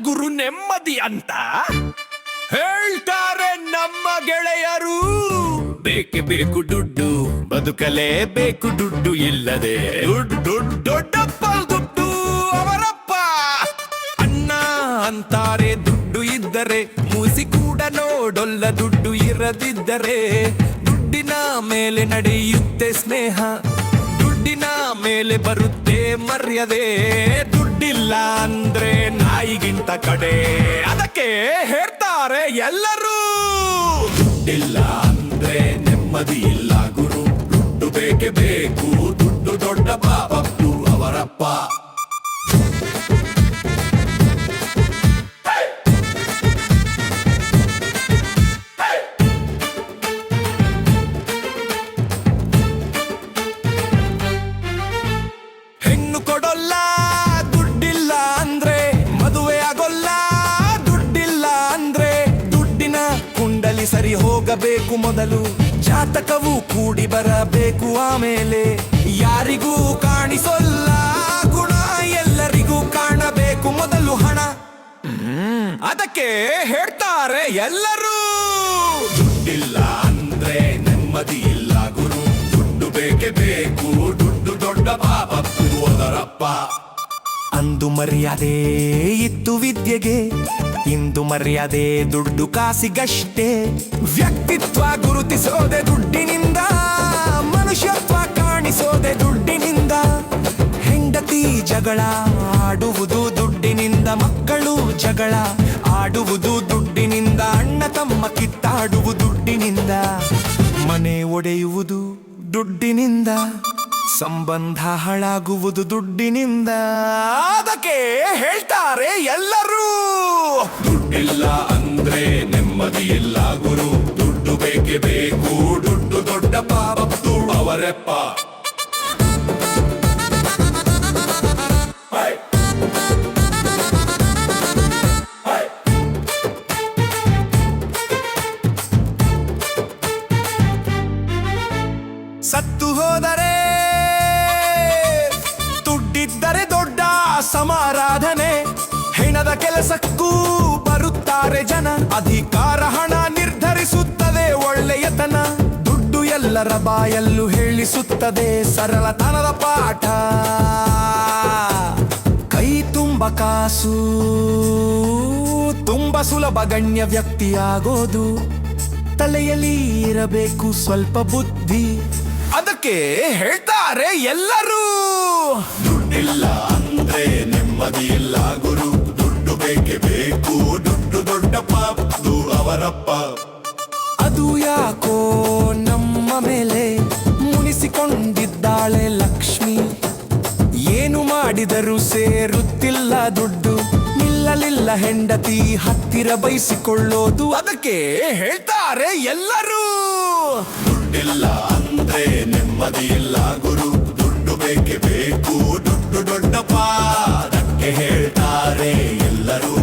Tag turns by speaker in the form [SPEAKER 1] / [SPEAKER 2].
[SPEAKER 1] ಗುರು ನೆಮ್ಮದಿ ಅಂತ ಹೇಳ್ತಾರೆ ನಮ್ಮ ಗೆಳೆಯರು. ಬೇಕೆ ಬೇಕು ದುಡ್ಡು, ಬದುಕಲೇ ಬೇಕು ದುಡ್ಡು ಇಲ್ಲದೆ. ದುಡ್ಡು ದೊಡ್ಡಪ್ಪ ದುಡ್ಡು ಅವರಪ್ಪ. ಅನ್ನ ಅಂತಾರೆ ದುಡ್ಡು ಇದ್ದರೆ, ಮೂಸಿ ಕೂಡ ನೋಡೊಲ್ಲ ದುಡ್ಡು ಇರದಿದ್ದರೆ. ದುಡ್ಡಿನ ಮೇಲೆ ನಡೆಯುತ್ತೆ ಸ್ನೇಹ, ದುಡ್ಡಿನ ಮೇಲೆ ಬರುತ್ತೆ ಮರ್ಯಾದೆ. ದುಡ್ಡಿಲ್ಲ ಅಂದ್ರೆ ನಾಯಿಗಿಂತ ಕಡೆ, ಅದಕ್ಕೆ ಹೇಳ್ತಾರೆ ಎಲ್ಲರೂ. ದುಡ್ಡಿಲ್ಲ ಅಂದ್ರೆ ನೆಮ್ಮದಿ ಇಲ್ಲ ಗುರು, ದುಡ್ಡು ಬೇಕೇ ಬೇಕು, ದುಡ್ಡು ದೊಡ್ಡ ಪಾಪದ್ದು ಅವರಪ್ಪ. ಹೆಣ್ಣು ಕೊಡೋಲ್ಲ ದುಡ್ಡಿಲ್ಲ ಅಂದ್ರೆ, ಮದುವೆ ಆಗೋಲ್ಲ ದುಡ್ಡಿಲ್ಲ ಅಂದ್ರೆ. ದುಡ್ಡಿನ ಕುಂಡಲಿ ಸರಿ ಹೋಗಬೇಕು ಮೊದಲು, ಜಾತಕವು ಕೂಡಿ ಬರಬೇಕು ಆಮೇಲೆ. ಯಾರಿಗೂ ಕಾಣಿಸೋಲ್ಲ ಗುಣ, ಎಲ್ಲರಿಗೂ ಕಾಣಬೇಕು ಮೊದಲು ಹಣ. ಅದಕ್ಕೆ ಹೇಳ್ತಾರೆ ಎಲ್ಲರೂ. ದುಡ್ಡಿಲ್ಲ ಅಂದ್ರೆ ನೆಮ್ಮದಿ ಇಲ್ಲ ಗುರು, ದುಡ್ಡು ಬೇಕೇ ಬೇಕು, ದುಡ್ಡು ದೊಡ್ಡ ಪಾಪದ್ದು ಅದರಪ್ಪ. ಅಂದು ಮರ್ಯಾದೆ ಇತ್ತು ವಿದ್ಯೆಗೆ, ಇಂದು ಮರ್ಯಾದೆ ದುಡ್ಡು ಕಾಸಿಗಷ್ಟೇ. ವ್ಯಕ್ತಿತ್ವ ಗುರುತಿಸೋದೆ ದುಡ್ಡಿನಿಂದ, ಮನುಷ್ಯತ್ವ ಕಾಣಿಸೋದೆ ದುಡ್ಡಿನಿಂದ. ಹೆಂಡತಿ ಜಗಳ ಆಡುವುದು ದುಡ್ಡಿನಿಂದ, ಮಕ್ಕಳು ಜಗಳ ಆಡುವುದು ದುಡ್ಡಿನಿಂದ. ಅಣ್ಣ ತಮ್ಮ ಕಿತ್ತಾಡುವುದು ದುಡ್ಡಿನಿಂದ, ಮನೆ ಒಡೆಯುವುದು ದುಡ್ಡಿನಿಂದ. ಸಂಬಂಧ ಹಾಳಾಗುವುದು ದುಡ್ಡಿನಿಂದ. ಅದಕ್ಕೆ ಹೇಳ್ತಾರೆ ಎಲ್ಲರೂ. ದುಡ್ಡಿಲ್ಲ ಅಂದ್ರೆ ನೆಮ್ಮದಿ ಇಲ್ಲ ಗುರು, ದುಡ್ಡು ಬೇಕೇ ಬೇಕು, ದುಡ್ಡು ದೊಡ್ಡ ಪಾಪದ್ದು ಅವರಪ್ಪ. ಸತ್ತು ಹೋದರೆ ದುಡ್ಡಿದ್ದರೆ ದೊಡ್ಡ ಸಮಾರಾಧನೆ. ಹೆಣದ ಕೆಲಸಕ್ಕೂ ಬರುತ್ತಾರೆ ಜನ, ಅಧಿಕಾರ ಹಣ ನಿರ್ಧರಿಸುತ್ತದೆ ಒಳ್ಳೆಯತನ. ದುಡ್ಡು ಎಲ್ಲರ ಬಾಯಲ್ಲೂ ಹೇಳಿಸುತ್ತದೆ ಸರಳತನದ ಪಾಠ. ಕೈ ತುಂಬ ಕಾಸು ತುಂಬ ಸುಲಭ ಗಣ್ಯ ವ್ಯಕ್ತಿಯಾಗೋದು, ತಲೆಯಲ್ಲಿ ಇರಬೇಕು ಸ್ವಲ್ಪ ಬುದ್ಧಿ. ಅದಕ್ಕೆ ಹೇಳ್ತಾರೆ ಎಲ್ಲರೂ. ದುಡ್ಡಿಲ್ಲ ಅಂದ್ರೆ ನೆಮ್ಮದಿ ಇಲ್ಲ ಗುರು, ದುಡ್ಡು ಬೇಕೇ ಬೇಕು, ದುಡ್ಡು ದೊಡ್ಡ ಪಾಪದ್ದು ಅವರಪ್ಪ. ಅದು ಯಾಕೋ ನಮ್ಮ ಮೇಲೆ ಮುನಿಸಿಕೊಂಡಿದ್ದಾಳೆ ಲಕ್ಷ್ಮಿ, ಏನು ಮಾಡಿದರೂ ಸೇರುತ್ತಿಲ್ಲ ದುಡ್ಡು. ನಿಲ್ಲಲಿಲ್ಲ ಹೆಂಡತಿ ಹತ್ತಿರ ಬಯಸಿಕೊಳ್ಳೋದು, ಅದಕ್ಕೆ ಹೇಳ್ತಾರೆ ಎಲ್ಲರೂ. ದುಡ್ಡಿಲ್ಲ ಅಂದ್ರೆ ನೆಮ್ಮದಿ ಇಲ್ಲ ಗುರು, ದುಡ್ಡು ಬೇಕೇ ಬೇಕು, ದುಡ್ಡು ದೊಡ್ಡ ಪಾದಕ್ಕೆ ಹೇಳ್ತಾರೆ ಎಲ್ಲರೂ.